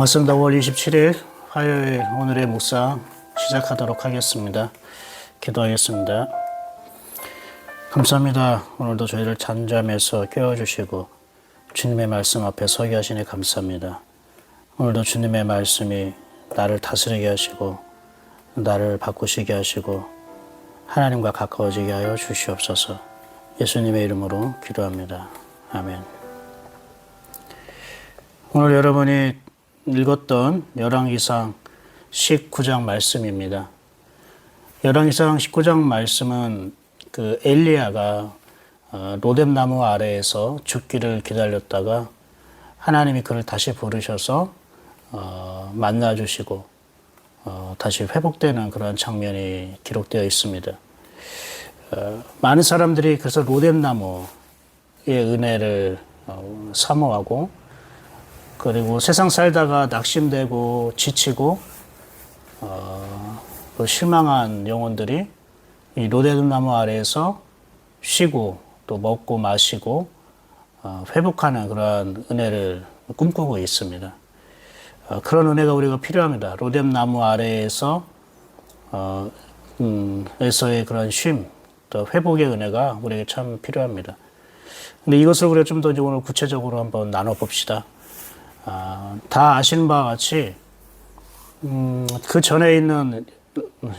반갑습니다. 5월 27일 화요일 오늘의 묵상 시작하도록 하겠습니다. 기도하겠습니다. 감사합니다. 오늘도 저희를 잠잠해서 깨워주시고 주님의 말씀 앞에 서게 하시니 감사합니다. 오늘도 주님의 말씀이 나를 다스리게 하시고 나를 바꾸시게 하시고 하나님과 가까워지게 하여 주시옵소서. 예수님의 이름으로 기도합니다. 아멘. 오늘 여러분이 읽었던 열왕기상 19장 말씀입니다. 열왕기상 19장 말씀은 그 엘리야가 로뎀나무 아래에서 죽기를 기다렸다가 하나님이 그를 다시 부르셔서 만나주시고 다시 회복되는 그런 장면이 기록되어 있습니다. 많은 사람들이 그래서 로뎀나무의 은혜를 사모하고 그리고 세상 살다가 낙심되고 지치고 실망한 영혼들이 이 로뎀나무 아래에서 쉬고 또 먹고 마시고 회복하는 그러한 은혜를 꿈꾸고 있습니다. 그런 은혜가 우리가 필요합니다. 로뎀나무 아래에서 에서의 그런 쉼, 또 회복의 은혜가 우리에게 참 필요합니다. 근데 이것을 우리가 좀 더 오늘 구체적으로 한번 나눠봅시다. 다 아시는 바와 같이 그 전에 있는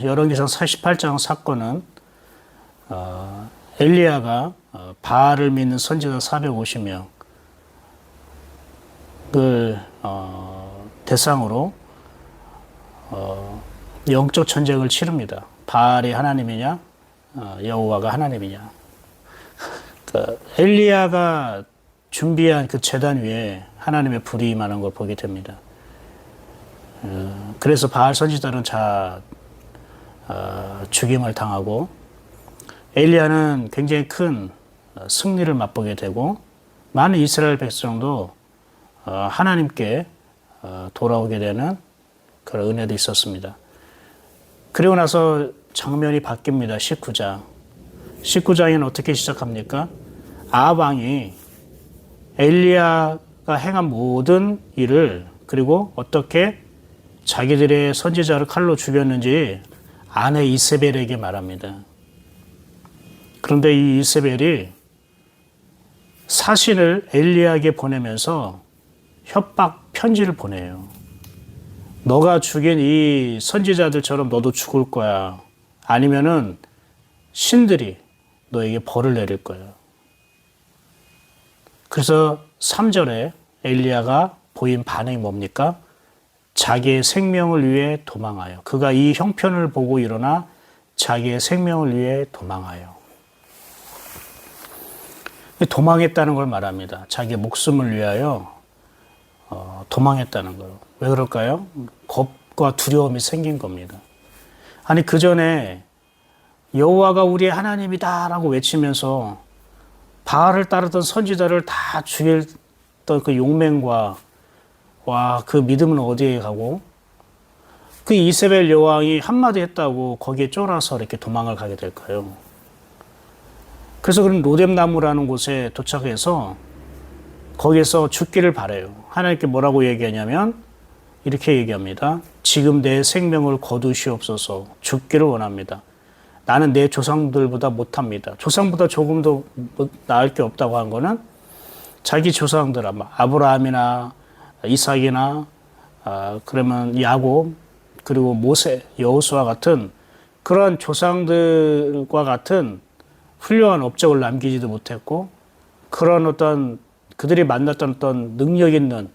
열왕기상 48장 사건은 엘리야가 바알을 믿는 선지자 450명을 대상으로 영적 전쟁을 치릅니다. 바알이 하나님이냐 여호와가 하나님이냐. 엘리야가 준비한 그 제단 위에 하나님의 불이 임하는 걸 보게 됩니다. 그래서 바알 선지자는 죽임을 당하고 엘리야는 굉장히 큰 승리를 맛보게 되고 많은 이스라엘 백성도 하나님께 돌아오게 되는 그런 은혜도 있었습니다. 그리고 나서 장면이 바뀝니다. 19장. 19장에는 어떻게 시작합니까? 아합 왕이 엘리야가 행한 모든 일을 그리고 어떻게 자기들의 선지자를 칼로 죽였는지 아내 이세벨에게 말합니다. 그런데 이 이세벨이 사신을 엘리야에게 보내면서 협박 편지를 보내요. 너가 죽인 이 선지자들처럼 너도 죽을 거야. 아니면은 신들이 너에게 벌을 내릴 거야. 그래서 3절에 엘리야가 보인 반응이 뭡니까? 자기의 생명을 위해 도망하여. 그가 이 형편을 보고 일어나 자기의 생명을 위해 도망하여. 도망했다는 걸 말합니다. 자기의 목숨을 위하여 도망했다는 거예요. 왜 그럴까요? 겁과 두려움이 생긴 겁니다. 아니 그 전에 여호와가 우리의 하나님이다라고 외치면서 바알을 따르던 선지자를 다 죽였던 그 용맹과 그 믿음은 어디에 가고 그 이세벨 여왕이 한마디 했다고 거기에 쫄아서 이렇게 도망을 가게 될까요? 그래서 그런 로뎀나무라는 곳에 도착해서 거기에서 죽기를 바라요. 하나님께 뭐라고 얘기하냐면 이렇게 얘기합니다. 지금 내 생명을 거두시옵소서. 죽기를 원합니다. 나는 내 조상들보다 못합니다. 조상보다 조금 더 나을 게 없다고 한 거는 자기 조상들 아브라함이나 이삭이나 그러면 야곱 그리고 모세, 여호수아 같은 그런 조상들과 같은 훌륭한 업적을 남기지도 못했고 그런 어떤 그들이 만났던 어떤 능력 있는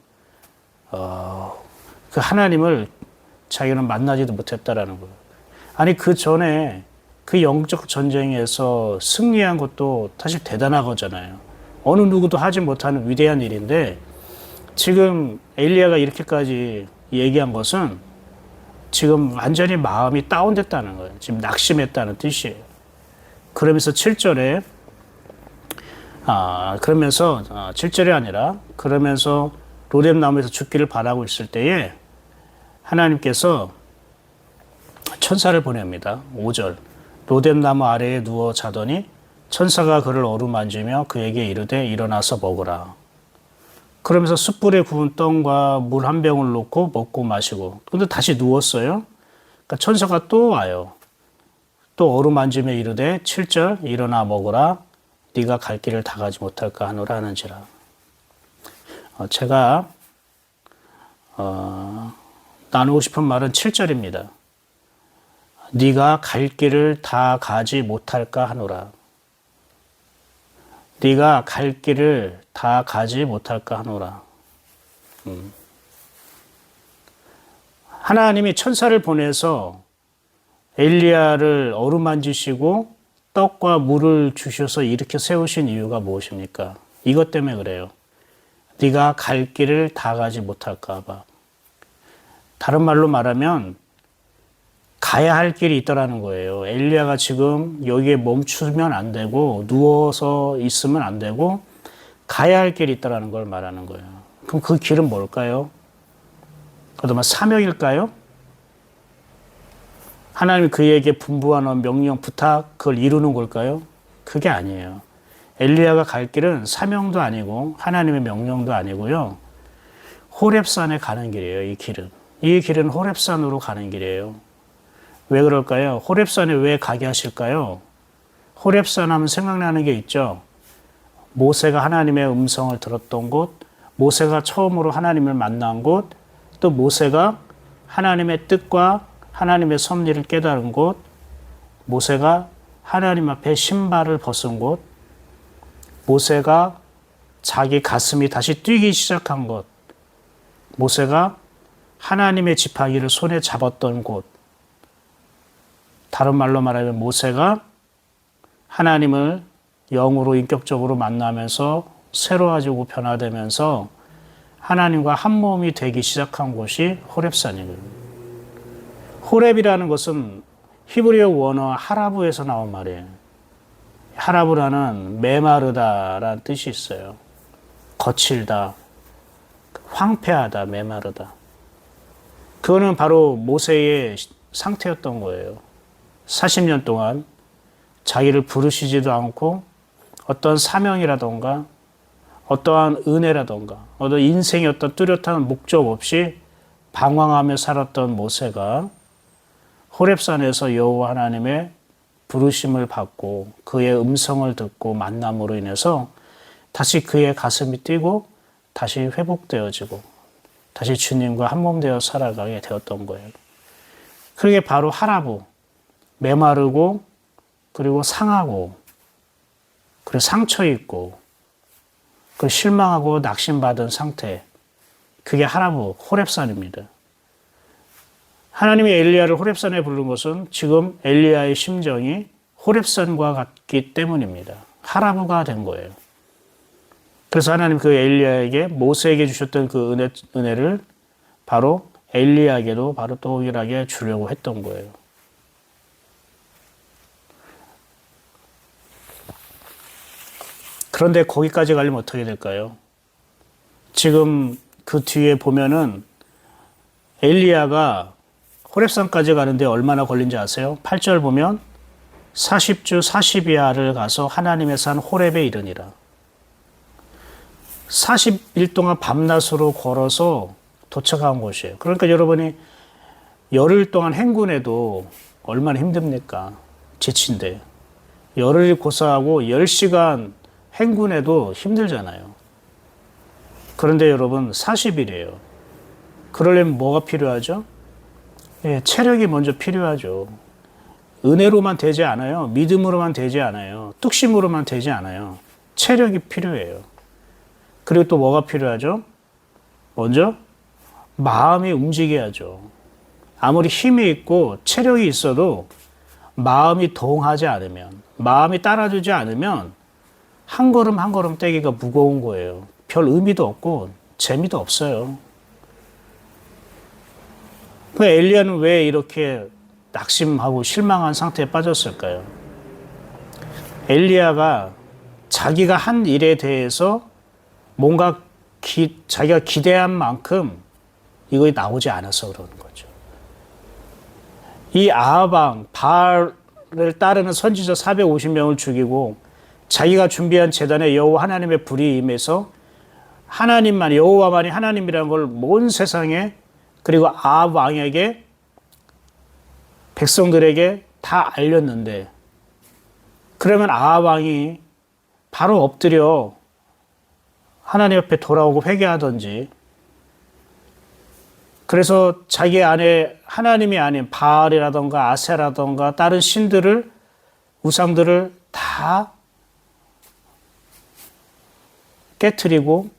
그 하나님을 자기는 만나지도 못했다라는 거예요. 아니 그 전에 그 영적 전쟁에서 승리한 것도 사실 대단한 거잖아요. 어느 누구도 하지 못하는 위대한 일인데 지금 엘리야가 이렇게까지 얘기한 것은 지금 완전히 마음이 다운됐다는 거예요. 지금 낙심했다는 뜻이에요. 그러면서 7절에 그러면서 7절이 아니라 그러면서 로뎀나무에서 죽기를 바라고 있을 때에 하나님께서 천사를 보냅니다. 5절 로뎀나무 아래에 누워 자더니 천사가 그를 어루만지며 그에게 이르되 일어나서 먹으라. 그러면서 숯불에 구운 떡과 물 한 병을 놓고 먹고 마시고 근데 다시 누웠어요. 그러니까 천사가 또 와요. 또 어루만지며 이르되 7절 일어나 먹으라 네가 갈 길을 다 가지 못할까 하노라 하는지라. 제가 나누고 싶은 말은 7절입니다. 네가 갈 길을 다 가지 못할까 하노라. 네가 갈 길을 다 가지 못할까 하노라. 하나님이 천사를 보내서 엘리야를 어루만지시고 떡과 물을 주셔서 이렇게 세우신 이유가 무엇입니까? 이것 때문에 그래요. 네가 갈 길을 다 가지 못할까 봐. 다른 말로 말하면 가야 할 길이 있다라는 거예요. 엘리야가 지금 여기에 멈추면 안 되고 누워서 있으면 안 되고 가야 할 길이 있다라는 걸 말하는 거예요. 그럼 그 길은 뭘까요? 그동안 사명일까요? 하나님이 그에게 분부하는 명령, 부탁, 그걸 이루는 걸까요? 그게 아니에요. 엘리야가 갈 길은 사명도 아니고 하나님의 명령도 아니고요. 호렙산에 가는 길이에요. 이 길은. 이 길은 호렙산으로 가는 길이에요. 왜 그럴까요? 호렙산에 왜 가게 하실까요? 호렙산 하면 생각나는 게 있죠. 모세가 하나님의 음성을 들었던 곳, 모세가 처음으로 하나님을 만난 곳, 또 모세가 하나님의 뜻과 하나님의 섭리를 깨달은 곳, 모세가 하나님 앞에 신발을 벗은 곳, 모세가 자기 가슴이 다시 뛰기 시작한 곳, 모세가 하나님의 지팡이를 손에 잡았던 곳, 다른 말로 말하면 모세가 하나님을 영으로 인격적으로 만나면서 새로워지고 변화되면서 하나님과 한 몸이 되기 시작한 곳이 호렙산이거든요. 호렙이라는 것은 히브리어 원어 하라브에서 나온 말이에요. 하라브라는 메마르다라는 뜻이 있어요. 거칠다, 황폐하다, 메마르다. 그거는 바로 모세의 상태였던 거예요. 40년 동안 자기를 부르시지도 않고 어떤 사명이라던가 어떠한 은혜라던가 어떤 인생의 어떤 뚜렷한 목적 없이 방황하며 살았던 모세가 호렙산에서 여호와 하나님의 부르심을 받고 그의 음성을 듣고 만남으로 인해서 다시 그의 가슴이 뛰고 다시 회복되어지고 다시 주님과 한몸 되어 살아가게 되었던 거예요. 그게 바로 하라부, 메마르고 그리고 상하고 그리고 상처 있고 그리고 실망하고 낙심받은 상태, 그게 하라부, 호렙산입니다. 하나님이 엘리야를 호렙산에 부른 것은 지금 엘리야의 심정이 호렙산과 같기 때문입니다. 하라부가 된 거예요. 그래서 하나님 그 엘리야에게 모세에게 주셨던 그 은혜를 바로 엘리야에게도 바로 동일하게 주려고 했던 거예요. 그런데 거기까지 가려면 어떻게 될까요? 지금 그 뒤에 보면은 엘리야가 호렙산까지 가는데 얼마나 걸린지 아세요? 8절 보면 40주 40야를 가서 하나님의 산 호렙에 이르니라. 40일 동안 밤낮으로 걸어서 도착한 곳이에요. 그러니까 여러분이 열흘 동안 행군해도 얼마나 힘듭니까? 지친데. 열흘 고사하고 10시간 행군해도 힘들잖아요. 그런데 여러분 40일이에요. 그러려면 뭐가 필요하죠? 예, 체력이 먼저 필요하죠. 은혜로만 되지 않아요. 믿음으로만 되지 않아요. 뚝심으로만 되지 않아요. 체력이 필요해요. 그리고 또 뭐가 필요하죠? 먼저 마음이 움직여야죠. 아무리 힘이 있고 체력이 있어도 마음이 동하지 않으면, 마음이 따라주지 않으면 한 걸음 한 걸음 떼기가 무거운 거예요. 별 의미도 없고 재미도 없어요. 엘리야는 왜 이렇게 낙심하고 실망한 상태에 빠졌을까요? 엘리야가 자기가 한 일에 대해서 뭔가 자기가 기대한 만큼 이거 나오지 않아서 그러는 거죠. 이 아합 바알을 따르는 선지자 450명을 죽이고 자기가 준비한 제단에 여호와 하나님의 불이 임해서 하나님만, 여호와만이 하나님이라는 걸 온 세상에, 그리고 아합 왕에게, 백성들에게 다 알렸는데, 그러면 아합 왕이 바로 엎드려 하나님 옆에 돌아오고 회개하든지, 그래서 자기 안에 하나님이 아닌 바알이라던가 아세라던가 다른 신들을, 우상들을 다 깨트리고,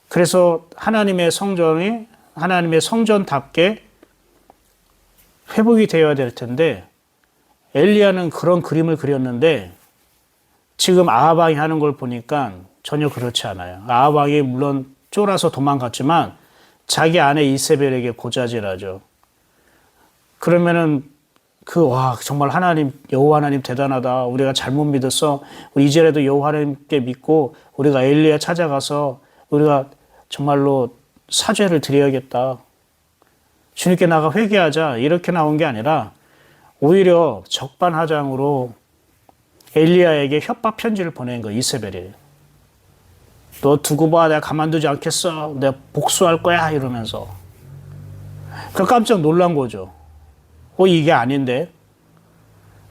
그래서 하나님의 성전이 하나님의 성전답게 회복이 되어야 될 텐데, 엘리야는 그런 그림을 그렸는데 지금 아합 왕이 하는 걸 보니까 전혀 그렇지 않아요. 아합 왕이 물론 쫄아서 도망갔지만 자기 아내 이세벨에게 고자질하죠. 그러면은 정말 하나님, 여호와 하나님 대단하다. 우리가 잘못 믿었어. 우리 이제라도 여호와 하나님께 믿고 우리가 엘리야 찾아가서 우리가 정말로 사죄를 드려야겠다. 주님께 나가 회개하자. 이렇게 나온 게 아니라 오히려 적반하장으로 엘리야에게 협박 편지를 보낸 거예요. 이세벨이. 너 두고 봐. 내가 가만두지 않겠어. 내가 복수할 거야. 이러면서. 깜짝 놀란 거죠. 이게 아닌데.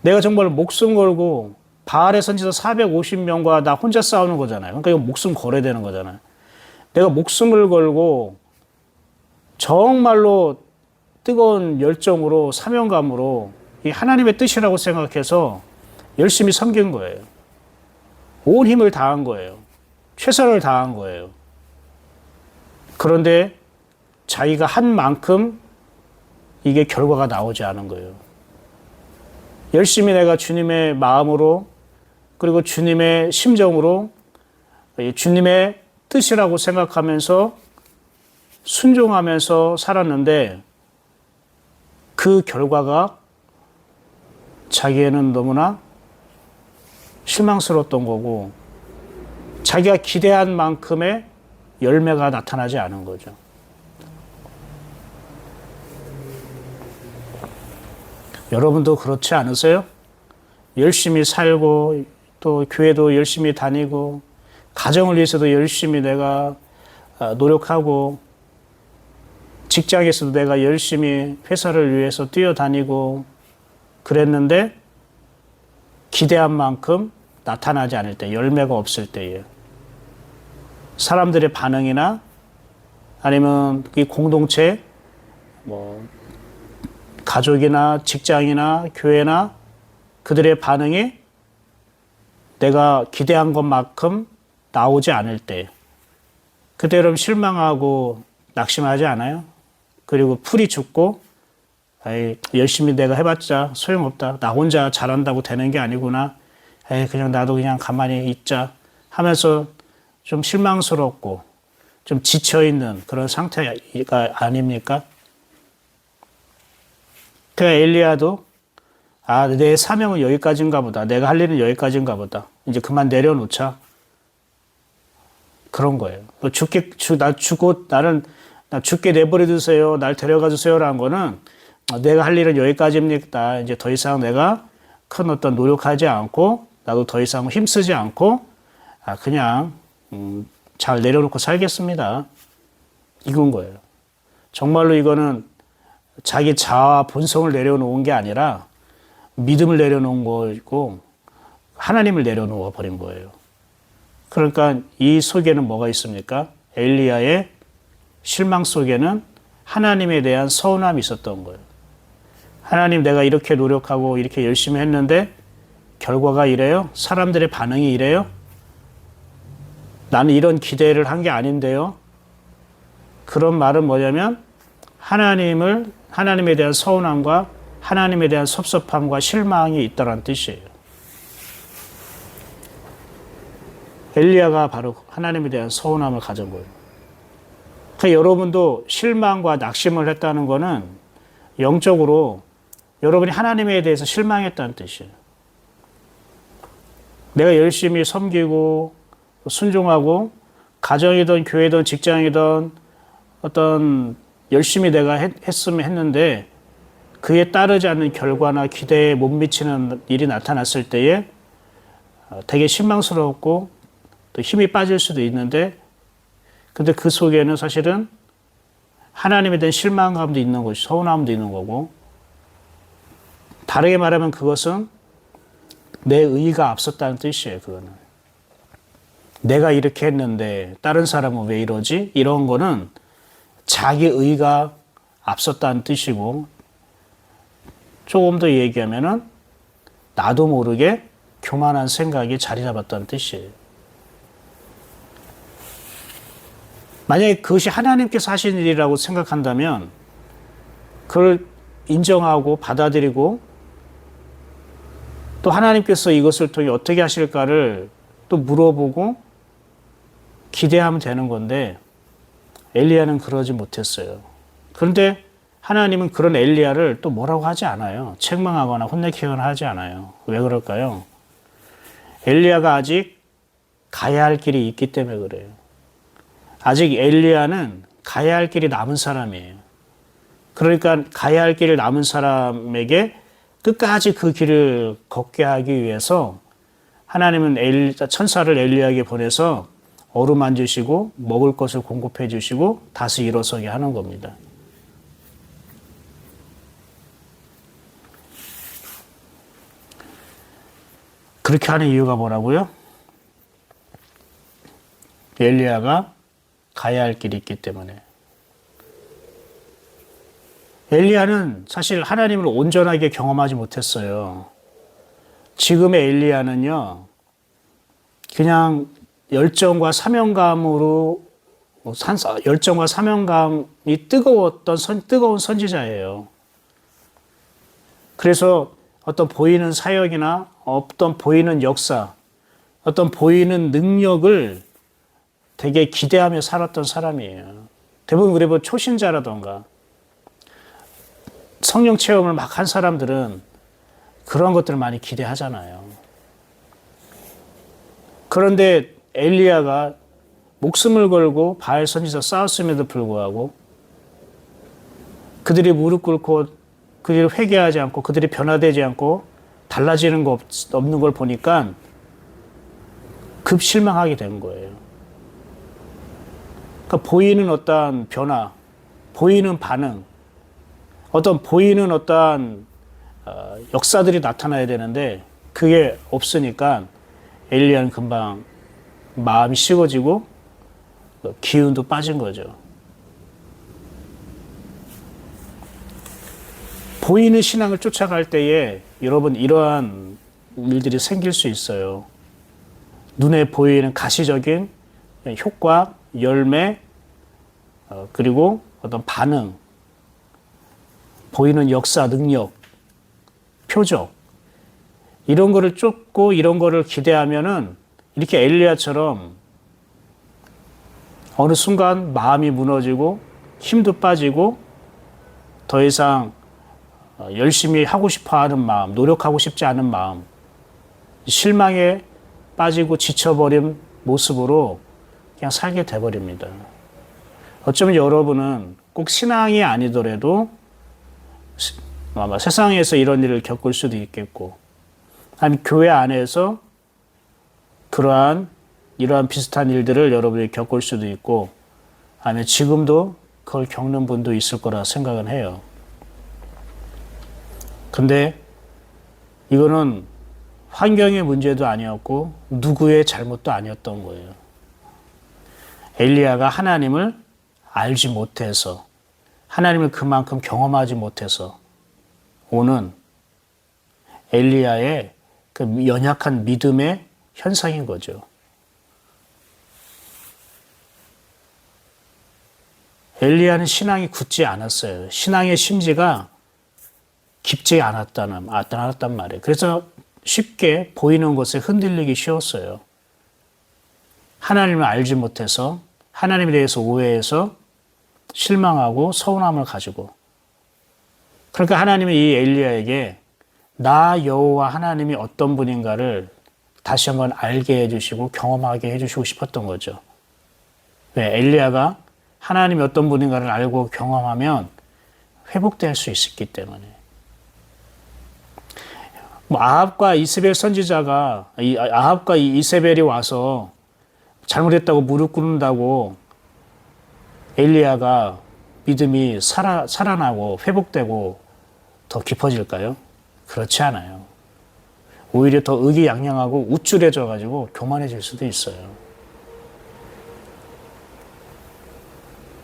내가 정말 목숨 걸고 바알의 선지자 450명과 나 혼자 싸우는 거잖아요. 그러니까 이거 목숨 걸어야 되는 거잖아요. 내가 목숨을 걸고 정말로 뜨거운 열정으로 사명감으로 이 하나님의 뜻이라고 생각해서 열심히 섬긴 거예요. 온 힘을 다한 거예요. 최선을 다한 거예요. 그런데 자기가 한 만큼 이게 결과가 나오지 않은 거예요. 열심히 내가 주님의 마음으로, 그리고 주님의 심정으로, 주님의 뜻이라고 생각하면서 순종하면서 살았는데 그 결과가 자기에는 너무나 실망스러웠던 거고, 자기가 기대한 만큼의 열매가 나타나지 않은 거죠. 여러분도 그렇지 않으세요? 열심히 살고, 또 교회도 열심히 다니고, 가정을 위해서도 열심히 내가 노력하고, 직장에서도 내가 열심히 회사를 위해서 뛰어다니고 그랬는데 기대한 만큼 나타나지 않을 때, 열매가 없을 때에 사람들의 반응이나 아니면 이 공동체, 가족이나 직장이나 교회나 그들의 반응이 내가 기대한 것만큼 나오지 않을 때, 그때 여러분 실망하고 낙심하지 않아요? 그리고 풀이 죽고, 열심히 내가 해봤자 소용없다. 나 혼자 잘한다고 되는 게 아니구나. 그냥 나도 그냥 가만히 있자 하면서 좀 실망스럽고 좀 지쳐있는 그런 상태가 아닙니까? 그러니까 엘리야도 내 사명은 여기까지인가 보다. 내가 할 일은 여기까지인가 보다. 이제 그만 내려놓자. 그런 거예요. 나 죽게 내버려 두세요. 날 데려가 주세요라는 거는 내가 할 일은 여기까지입니다. 이제 더 이상 내가 큰 어떤 노력하지 않고, 나도 더 이상 힘쓰지 않고, 그냥 잘 내려놓고 살겠습니다. 이건 거예요. 정말로 이거는 자기 자아 본성을 내려놓은 게 아니라 믿음을 내려놓은 거고 하나님을 내려놓아 버린 거예요. 그러니까 이 속에는 뭐가 있습니까? 엘리야의 실망 속에는 하나님에 대한 서운함이 있었던 거예요. 하나님, 내가 이렇게 노력하고 이렇게 열심히 했는데 결과가 이래요? 사람들의 반응이 이래요? 나는 이런 기대를 한 게 아닌데요? 그런 말은 뭐냐면 하나님에 대한 서운함과 하나님에 대한 섭섭함과 실망이 있다는 뜻이에요. 엘리야가 바로 하나님에 대한 서운함을 가진 거예요. 그러니까 여러분도 실망과 낙심을 했다는 거는 영적으로 여러분이 하나님에 대해서 실망했다는 뜻이에요. 내가 열심히 섬기고 순종하고 가정이든 교회든 직장이든 어떤 열심히 내가 했는데 그에 따르지 않는 결과나 기대에 못 미치는 일이 나타났을 때에 되게 실망스럽고 또 힘이 빠질 수도 있는데 근데 그 속에는 사실은 하나님에 대한 실망감도 있는 것이, 서운함도 있는 거고, 다르게 말하면 그것은 내 의가 앞섰다는 뜻이에요, 그거는. 내가 이렇게 했는데 다른 사람은 왜 이러지? 이런 거는 자기 의가 앞섰다는 뜻이고, 조금 더 얘기하면은 나도 모르게 교만한 생각이 자리 잡았다는 뜻이에요. 만약에 그것이 하나님께서 하신 일이라고 생각한다면 그걸 인정하고 받아들이고 또 하나님께서 이것을 통해 어떻게 하실까를 또 물어보고 기대하면 되는 건데 엘리야는 그러지 못했어요. 그런데 하나님은 그런 엘리야를 또 뭐라고 하지 않아요. 책망하거나 혼내키거나 하지 않아요. 왜 그럴까요? 엘리야가 아직 가야 할 길이 있기 때문에 그래요. 아직 엘리야는 가야 할 길이 남은 사람이에요. 그러니까 가야 할 길이 남은 사람에게 끝까지 그 길을 걷게 하기 위해서 하나님은 천사를 엘리야에게 보내서 어루만지시고 먹을 것을 공급해 주시고 다시 일어서게 하는 겁니다. 그렇게 하는 이유가 뭐라고요? 엘리야가 가야 할 길이 있기 때문에. 엘리야는 사실 하나님을 온전하게 경험하지 못했어요. 지금의 엘리야는요, 그냥 열정과 사명감이 뜨거운 선지자예요. 그래서 어떤 보이는 사역이나 어떤 보이는 역사, 어떤 보이는 능력을 되게 기대하며 살았던 사람이에요. 대부분 그리고 초신자라던가 성령 체험을 막 한 사람들은 그런 것들을 많이 기대하잖아요. 그런데 엘리야가 목숨을 걸고 바알 선지자 싸웠음에도 불구하고 그들이 무릎 꿇고 그들이 회개하지 않고 그들이 변화되지 않고 달라지는 거 없는 걸 보니까 급 실망하게 된 거예요. 그러니까 보이는 어떠한 변화, 보이는 반응, 보이는 어떠한 역사들이 나타나야 되는데 그게 없으니까 엘리야는 금방 마음이 식어지고 기운도 빠진 거죠. 보이는 신앙을 쫓아갈 때에 여러분 이러한 일들이 생길 수 있어요. 눈에 보이는 가시적인 효과, 열매, 그리고 어떤 반응, 보이는 역사, 능력, 표적 이런 거를 쫓고 이런 거를 기대하면은 이렇게 엘리야처럼 어느 순간 마음이 무너지고 힘도 빠지고 더 이상 열심히 하고 싶어 하는 마음, 노력하고 싶지 않은 마음, 실망에 빠지고 지쳐버린 모습으로 그냥 살게 돼버립니다. 어쩌면 여러분은 꼭 신앙이 아니더라도 아마 세상에서 이런 일을 겪을 수도 있겠고 아니면 교회 안에서 이러한 비슷한 일들을 여러분이 겪을 수도 있고 아니면 지금도 그걸 겪는 분도 있을 거라 생각은 해요. 근데 이거는 환경의 문제도 아니었고 누구의 잘못도 아니었던 거예요. 엘리야가 하나님을 알지 못해서 하나님을 그만큼 경험하지 못해서 오는 엘리야의 그 연약한 믿음의 현상인 거죠. 엘리야는 신앙이 굳지 않았어요. 신앙의 심지가 깊지 않았단 말이에요. 그래서 쉽게 보이는 것에 흔들리기 쉬웠어요. 하나님을 알지 못해서 하나님에 대해서 오해해서 실망하고 서운함을 가지고 그러니까 하나님은 이 엘리야에게 나 여호와 하나님이 어떤 분인가를 다시 한번 알게 해주시고 경험하게 해주시고 싶었던 거죠. 왜? 엘리야가 하나님이 어떤 분인가를 알고 경험하면 회복될 수 있었기 때문에. 아합과 이세벨 아합과 이세벨이 와서 잘못했다고 무릎 꿇는다고 엘리야가 믿음이 살아나고 회복되고 더 깊어질까요? 그렇지 않아요. 오히려 더 의기양양하고 우쭐해져 가지고 교만해질 수도 있어요.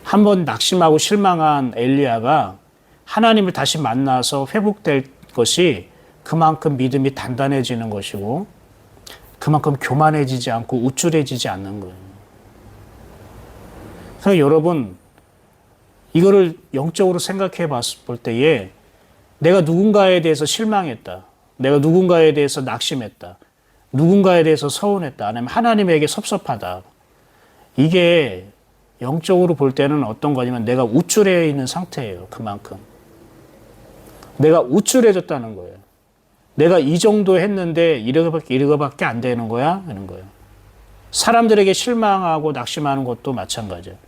한번 낙심하고 실망한 엘리야가 하나님을 다시 만나서 회복될 것이 그만큼 믿음이 단단해지는 것이고 그만큼 교만해지지 않고 우쭐해지지 않는 거예요. 그래서 여러분 이거를 영적으로 생각해 볼 때에 내가 누군가에 대해서 실망했다. 내가 누군가에 대해서 낙심했다. 누군가에 대해서 서운했다. 아니면 하나님에게 섭섭하다. 이게 영적으로 볼 때는 어떤 거냐면 내가 우쭐해 있는 상태예요. 그만큼. 내가 우쭐해졌다는 거예요. 내가 이 정도 했는데 이거밖에 안 되는 거야? 하는 거예요. 사람들에게 실망하고 낙심하는 것도 마찬가지예요.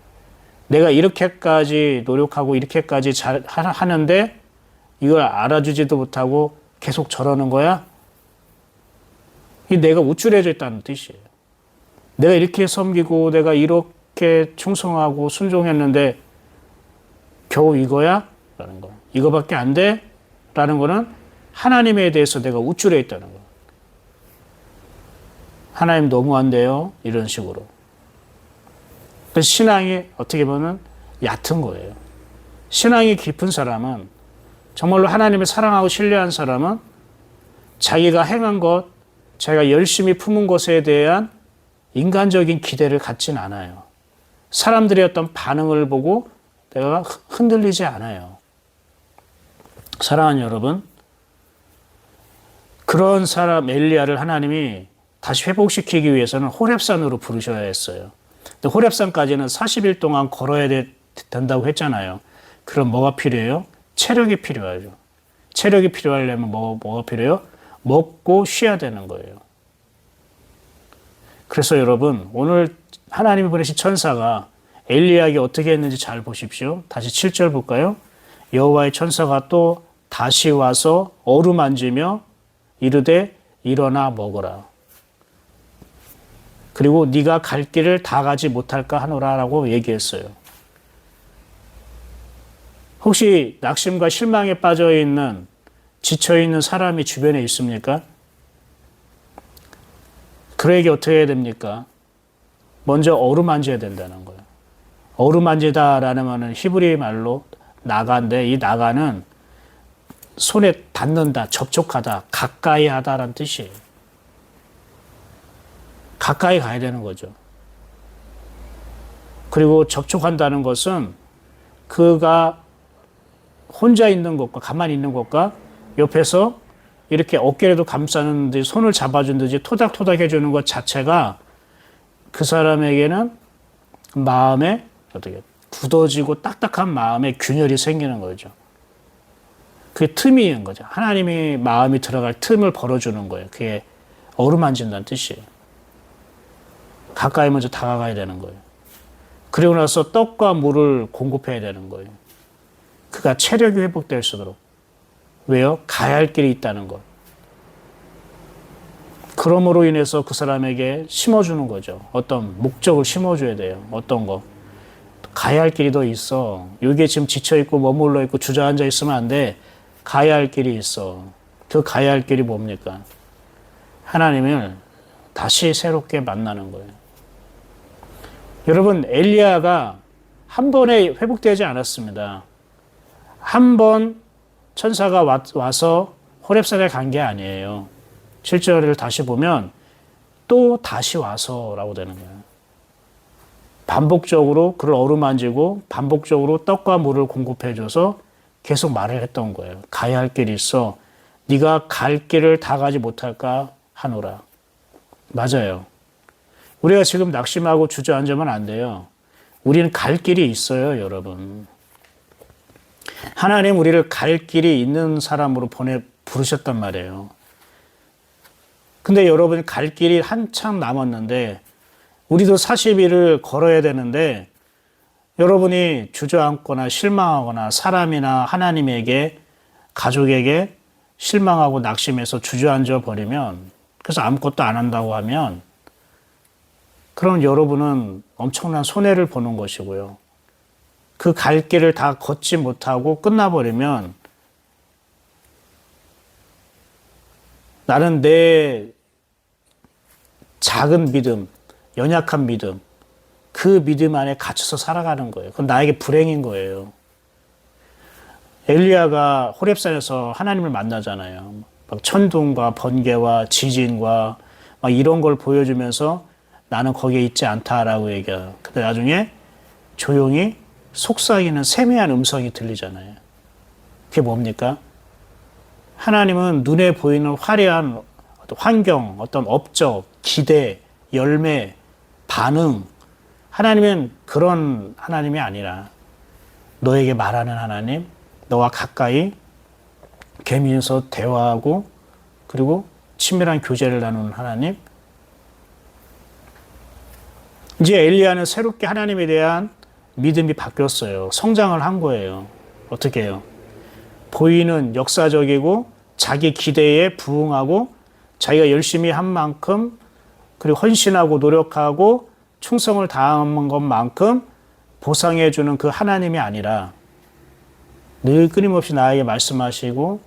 내가 이렇게까지 노력하고 이렇게까지 잘 하는데 이걸 알아주지도 못하고 계속 저러는 거야? 이 내가 우쭐해져 있다는 뜻이에요. 내가 이렇게 섬기고 내가 이렇게 충성하고 순종했는데 겨우 이거야? 라는 거. 이거밖에 안 돼? 라는 거는 하나님에 대해서 내가 우쭐해 있다는 거. 하나님 너무한데요? 이런 식으로. 그래서 신앙이 어떻게 보면 얕은 거예요. 신앙이 깊은 사람은 정말로 하나님을 사랑하고 신뢰한 사람은 자기가 행한 것, 자기가 열심히 품은 것에 대한 인간적인 기대를 갖진 않아요. 사람들의 어떤 반응을 보고 내가 흔들리지 않아요. 사랑하는 여러분, 그런 사람 엘리야를 하나님이 다시 회복시키기 위해서는 호렙산으로 부르셔야 했어요. 근데 호렙산까지는 40일 동안 걸어야 된다고 했잖아요. 그럼 뭐가 필요해요? 체력이 필요하죠. 체력이 필요하려면 뭐가 필요해요? 먹고 쉬어야 되는 거예요. 그래서 여러분 오늘 하나님이 보내신 천사가 엘리야에게 어떻게 했는지 잘 보십시오. 다시 7절 볼까요? 여호와의 천사가 또 다시 와서 어루만지며 이르되 일어나 먹어라. 그리고 네가 갈 길을 다 가지 못할까 하노라라고 얘기했어요. 혹시 낙심과 실망에 빠져 있는 지쳐 있는 사람이 주변에 있습니까? 그에게 어떻게 해야 됩니까? 먼저 어루만져야 된다는 거예요. 어루만지다라는 말은 히브리 말로 나가인데 이 나가는 손에 닿는다, 접촉하다, 가까이 하다라는 뜻이에요. 가까이 가야 되는 거죠. 그리고 접촉한다는 것은 그가 혼자 있는 것과 가만히 있는 것과 옆에서 이렇게 어깨라도 감싸는 듯이 손을 잡아준 듯이 토닥토닥 해주는 것 자체가 그 사람에게는 마음에 어떻게 굳어지고 딱딱한 마음에 균열이 생기는 거죠. 그게 틈인 거죠. 하나님이 마음이 들어갈 틈을 벌어주는 거예요. 그게 어루만진다는 뜻이에요. 가까이 먼저 다가가야 되는 거예요. 그리고 나서 떡과 물을 공급해야 되는 거예요. 그가 체력이 회복될 수 있도록. 왜요? 가야 할 길이 있다는 것. 그러므로 인해서 그 사람에게 심어주는 거죠. 어떤 목적을 심어줘야 돼요. 어떤 거. 가야 할 길이 더 있어. 이게 지금 지쳐있고 머물러 있고 주저앉아 있으면 안 돼. 가야 할 길이 있어. 그 가야 할 길이 뭡니까? 하나님을 다시 새롭게 만나는 거예요. 여러분, 엘리야가 한 번에 회복되지 않았습니다. 한 번 천사가 와서 호렙산에 간 게 아니에요. 7절을 다시 보면 또 다시 와서라고 되는 거예요. 반복적으로 그를 어루만지고 반복적으로 떡과 물을 공급해줘서 계속 말을 했던 거예요. 가야 할 길이 있어. 네가 갈 길을 다 가지 못할까 하노라. 맞아요. 우리가 지금 낙심하고 주저앉으면 안 돼요. 우리는 갈 길이 있어요, 여러분. 하나님 우리를 갈 길이 있는 사람으로 부르셨단 말이에요. 근데 여러분 갈 길이 한참 남았는데 우리도 40일을 걸어야 되는데 여러분이 주저앉거나 실망하거나 사람이나 하나님에게 가족에게 실망하고 낙심해서 주저앉아 버리면 그래서 아무것도 안 한다고 하면 그럼 여러분은 엄청난 손해를 보는 것이고요. 그 갈 길을 다 걷지 못하고 끝나버리면 나는 내 작은 믿음, 연약한 믿음, 그 믿음 안에 갇혀서 살아가는 거예요. 그건 나에게 불행인 거예요. 엘리야가 호렙산에서 하나님을 만나잖아요. 막 천둥과 번개와 지진과 막 이런 걸 보여주면서 나는 거기에 있지 않다라고 얘기해요. 근데 나중에 조용히 속삭이는 세미한 음성이 들리잖아요. 그게 뭡니까? 하나님은 눈에 보이는 화려한 어떤 환경, 어떤 업적, 기대, 열매, 반응. 하나님은 그런 하나님이 아니라 너에게 말하는 하나님, 너와 가까이 계면서 대화하고 그리고 친밀한 교제를 나누는 하나님. 이제 엘리야는 새롭게 하나님에 대한 믿음이 바뀌었어요. 성장을 한 거예요. 어떻게 해요? 보이는 역사적이고 자기 기대에 부응하고 자기가 열심히 한 만큼 그리고 헌신하고 노력하고 충성을 다한 것만큼 보상해주는 그 하나님이 아니라 늘 끊임없이 나에게 말씀하시고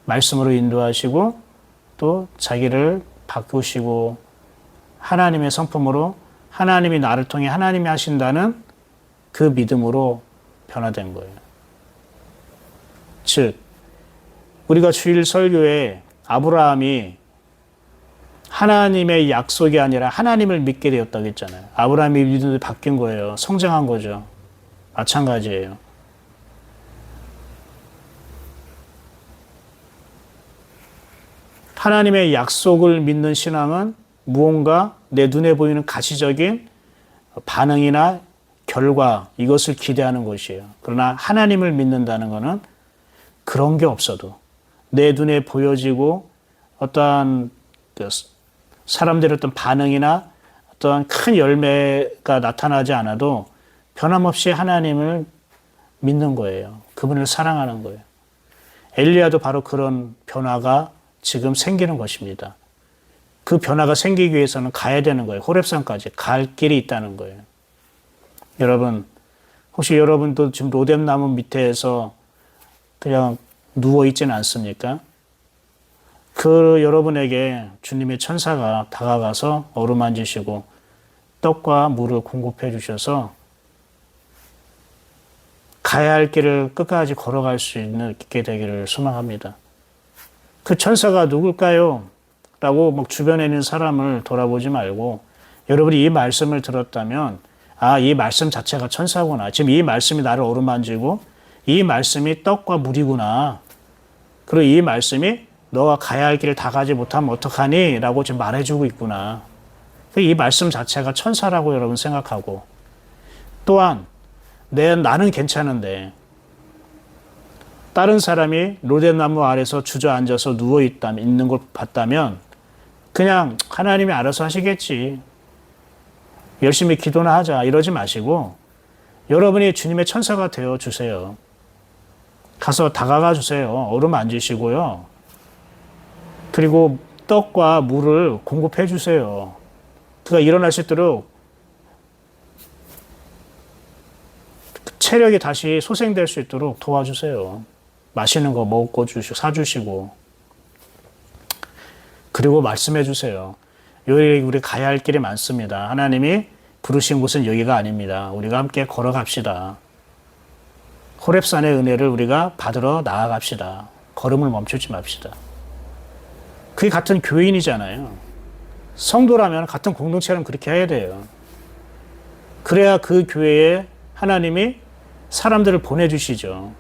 말씀으로 인도하시고 또 자기를 바꾸시고 하나님의 성품으로 하나님이 나를 통해 하나님이 하신다는 그 믿음으로 변화된 거예요. 즉 우리가 주일 설교에 아브라함이 하나님의 약속이 아니라 하나님을 믿게 되었다고 했잖아요. 아브라함이 믿음이 바뀐 거예요. 성장한 거죠. 마찬가지예요. 하나님의 약속을 믿는 신앙은 무언가 내 눈에 보이는 가시적인 반응이나 결과 이것을 기대하는 것이에요. 그러나 하나님을 믿는다는 것은 그런 게 없어도 내 눈에 보여지고 어떠한 사람들의 어떤 반응이나 어떠한 큰 열매가 나타나지 않아도 변함없이 하나님을 믿는 거예요. 그분을 사랑하는 거예요. 엘리야도 바로 그런 변화가 지금 생기는 것입니다. 그 변화가 생기기 위해서는 가야 되는 거예요. 호렙산까지 갈 길이 있다는 거예요. 여러분, 혹시 여러분도 지금 로뎀나무 밑에서 그냥 누워있지는 않습니까? 그 여러분에게 주님의 천사가 다가가서 어루만지시고 떡과 물을 공급해 주셔서 가야 할 길을 끝까지 걸어갈 수 있게 되기를 소망합니다. 그 천사가 누굴까요? 라고 막 주변에 있는 사람을 돌아보지 말고 여러분이 이 말씀을 들었다면 아, 이 말씀 자체가 천사구나. 지금 이 말씀이 나를 어루만지고 이 말씀이 떡과 물이구나. 그리고 이 말씀이 너가 가야 할 길을 다 가지 못하면 어떡하니? 라고 지금 말해주고 있구나. 이 말씀 자체가 천사라고 여러분 생각하고 또한 나는 괜찮은데 다른 사람이 로뎀나무 아래서 주저앉아서 있는 걸 봤다면 그냥 하나님이 알아서 하시겠지. 열심히 기도나 하자. 이러지 마시고 여러분이 주님의 천사가 되어 주세요. 가서 다가가 주세요. 어루만지시고요. 그리고 떡과 물을 공급해 주세요. 그가 일어날 수 있도록 체력이 다시 소생될 수 있도록 도와주세요. 맛있는 거 먹고 사주시고 그리고 말씀해 주세요. 여기 우리 가야 할 길이 많습니다. 하나님이 부르신 곳은 여기가 아닙니다. 우리가 함께 걸어갑시다. 호렙산의 은혜를 우리가 받으러 나아갑시다. 걸음을 멈추지 맙시다. 그게 같은 교인이잖아요. 성도라면 같은 공동체라면 그렇게 해야 돼요. 그래야 그 교회에 하나님이 사람들을 보내주시죠.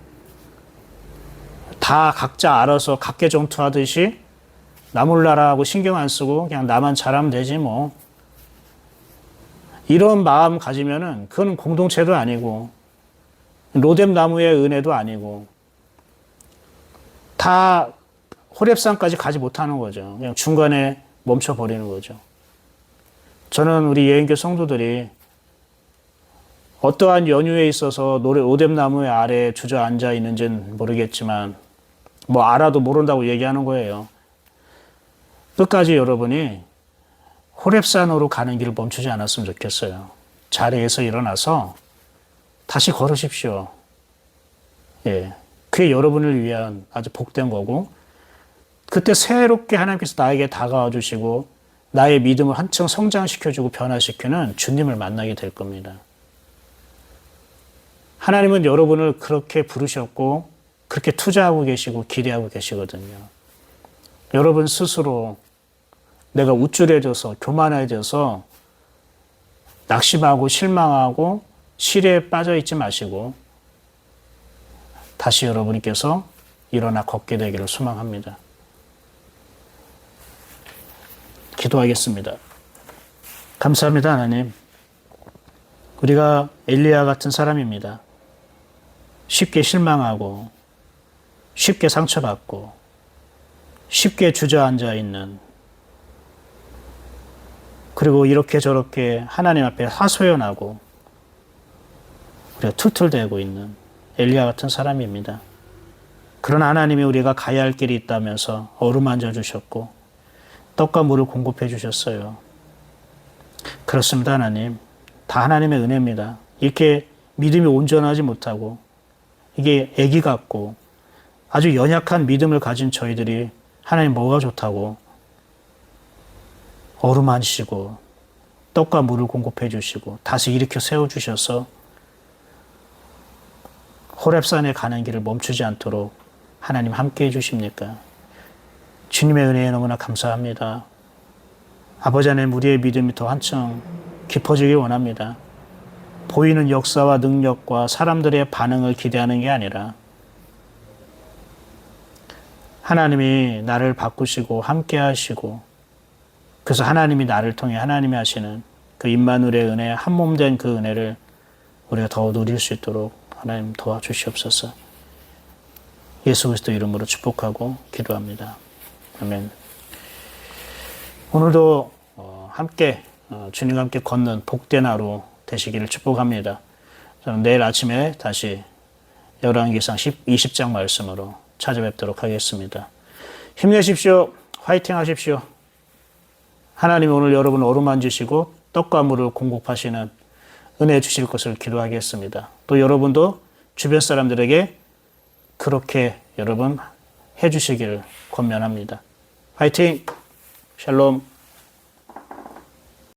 다 각자 알아서 각계정투하듯이 나 몰라라 하고 신경 안 쓰고 그냥 나만 잘하면 되지 뭐. 이런 마음 가지면은 그건 공동체도 아니고 로뎀나무의 은혜도 아니고 다 호렙산까지 가지 못하는 거죠. 그냥 중간에 멈춰버리는 거죠. 저는 우리 예인교 성도들이 어떠한 연유에 있어서 로뎀나무 아래에 주저앉아 있는지는 모르겠지만 뭐 알아도 모른다고 얘기하는 거예요. 끝까지 여러분이 호렙산으로 가는 길을 멈추지 않았으면 좋겠어요. 자리에서 일어나서 다시 걸으십시오. 예. 그게 여러분을 위한 아주 복된 거고, 그때 새롭게 하나님께서 나에게 다가와 주시고, 나의 믿음을 한층 성장시켜주고 변화시키는 주님을 만나게 될 겁니다. 하나님은 여러분을 그렇게 부르셨고, 그렇게 투자하고 계시고, 기대하고 계시거든요. 여러분 스스로 내가 우쭐해져서, 교만해져서, 낙심하고 실망하고, 시리에 빠져 있지 마시고, 다시 여러분께서 일어나 걷게 되기를 소망합니다. 기도하겠습니다. 감사합니다, 하나님. 우리가 엘리야 같은 사람입니다. 쉽게 실망하고, 쉽게 상처받고, 쉽게 주저앉아 있는, 그리고 이렇게 저렇게 하나님 앞에 하소연하고, 우리가 툴툴대고 있는 엘리야 같은 사람입니다. 그러나 하나님이 우리가 가야 할 길이 있다면서 어루만져 주셨고, 떡과 물을 공급해 주셨어요. 그렇습니다, 하나님. 다 하나님의 은혜입니다. 이렇게 믿음이 온전하지 못하고, 이게 애기 같고, 아주 연약한 믿음을 가진 저희들이 하나님 뭐가 좋다고 어루만지시고, 떡과 물을 공급해 주시고, 다시 일으켜 세워주셔서 호렙산에 가는 길을 멈추지 않도록 하나님 함께 해주십니까? 주님의 은혜에 너무나 감사합니다. 아버지 하나님, 우리의 믿음이 더 한층 깊어지길 원합니다. 보이는 역사와 능력과 사람들의 반응을 기대하는 게 아니라 하나님이 나를 바꾸시고 함께 하시고, 그래서 하나님이 나를 통해 하나님이 하시는 그 임마누엘의 은혜, 한몸된 그 은혜를 우리가 더 누릴 수 있도록 하나님 도와주시옵소서. 예수 그리스도 이름으로 축복하고 기도합니다. 아멘. 오늘도 함께 주님과 함께 걷는 복된 하루 되시기를 축복합니다. 저는 내일 아침에 다시 열왕기상 20장 말씀으로 찾아뵙도록 하겠습니다. 힘내십시오. 화이팅 하십시오. 하나님이 오늘 여러분 어루만지시고 떡과 물을 공급하시는 은혜 주실 것을 기도하겠습니다. 또 여러분도 주변 사람들에게 그렇게 여러분 해주시기를 권면합니다. 화이팅! 샬롬!